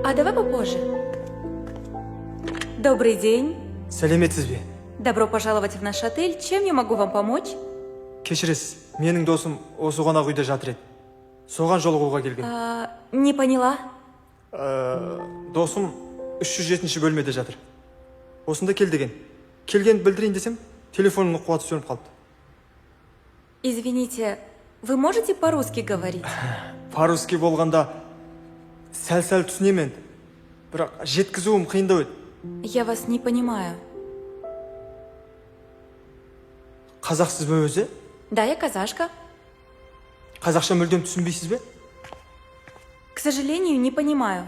А давай попозже. Добрый день. Сәлеметсіз бе? Добро пожаловать в наш отель. Чем я могу вам помочь? Кешіресіз, менің досым осы қонақ үйде жатыр еді. Соған жолығуға келген. Не поняла. Досым 307 бөлмеде жатыр. Осында кел деген. Келгенді білдірейін десем, телефонымның қуаты сөніп қалыпты. Извините, вы можете по-русски говорить? По-русски болғанда сәл-сәл түсінемін. Бірақ жеткізуім қиындау еді. Я вас не понимаю. Қазақсыз ба өзі? Да, я казашка. Қазақша мүлдем түсінбейсіз бе? К сожалению, не понимаю.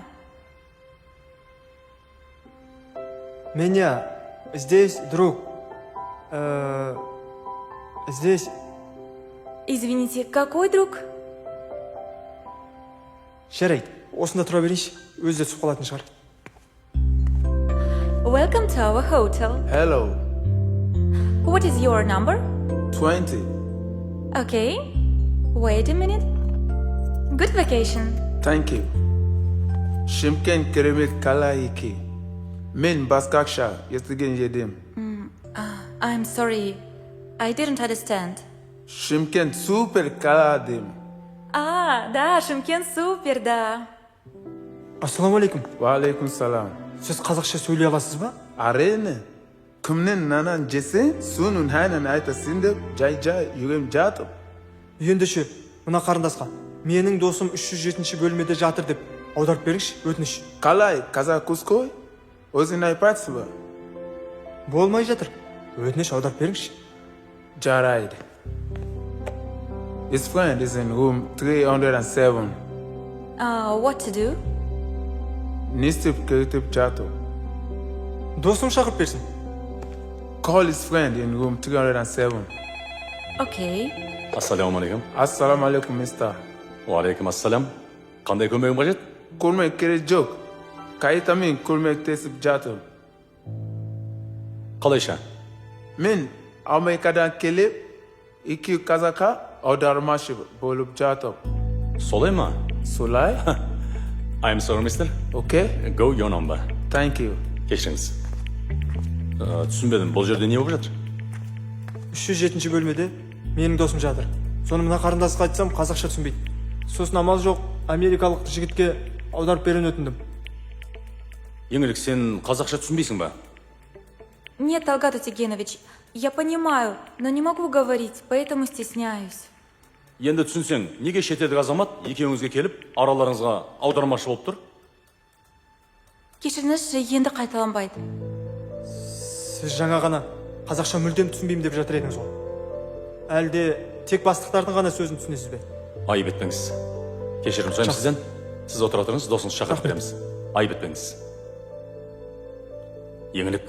Меня здесь друг. Здесь... Извините, какой друг? Жарайды, осында тұра берейінші, өзі де түсіп қалатын шығар. Welcome to our hotel. Hello. What is your number? 20. Okay. Wait a minute. Good vacation. Thank you. Shimken Keremit Kalaiki. Men Baskaksha, yesterday yedim. I'm sorry. I didn't understand. Shimken super Kaladim. Да, Шымкент супер, да. Ассаламалейкум. Wa alaikum salam. Сіз қазақша сөйлей аласыз ба? Arene. Kumnen nanan jese sunun hanan ayta sindip jay yugem jatып. Ендеше, мына қарындасқа, менің досым 307 бөлмеде жатыр деп аударып беріңізші, өтініш. Kalay kaza kuskoy. Ozin aypatsız ba. Болмай жатыр. Өтініш аударып беріңізші. Jaraydı. His friend is in room 307. What to do? Nistip kiritip jato. Досым шақырып берсін. Call his friend in room 307. Okay. Ассалаумағалейкум. Assalamu alaikum, mister. Уағалейкум ассалам. Қандай көмегім қажет? Kurmek керек жоқ. Кайтамен көмектесіп жатыр. Қалайша? Мен Америкадан келіп, 2 казакқа аудармашы болып жатыр. Солай ма? Солай? I'm sorry, mister. Okay? Go your number. Thank you. Кешіріңіз. Түсінбедім, бұл жерде не болып жатыр? 307 бөлмеде менің досым жатыр. Соны мына қарындасқа айтсам, қазақша түсінбейді. Сосын амал жоқ, америкалық жігітке аударып беруін өтіндім. Еңлік, сен қазақша түсінбейсің ба? Нет, Талгат Утегенович, я понимаю, но не могу говорить, поэтому стесняюсь. Енді түсінсең, неге шетелдік азамат екеуіңізге келіп, араларыңызға аудармашы болып тұр? Кешіріңізші, енді қайталанбайды. Сіз жаңа ғана қазақша мүлдем түсінбеймін деп жатыр едіңіз ғой. Әлде тек бастықтардың ғана сөзін түсінесіз бе? Айып етпеңіз. Кешірім сұраймын сізден. Сіз отыра тұрыңыз, досыңыз шақырып береміз. Айып етпеңіз. Еңлік,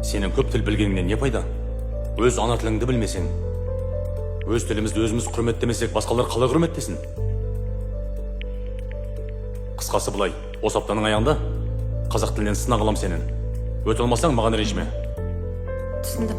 сенің көп тіл білгеніңнен не пайда? Өз ана тіліңді білмесең, өз тілімізді өзіміз құрметтемесек, басқалар қалай құрметтесін? Қысқасы бұлай, осы аптаның аяғында қазақ тілінен сынақ алам сенен. Өте алмасаң, маған ренжіме. Түсіндім.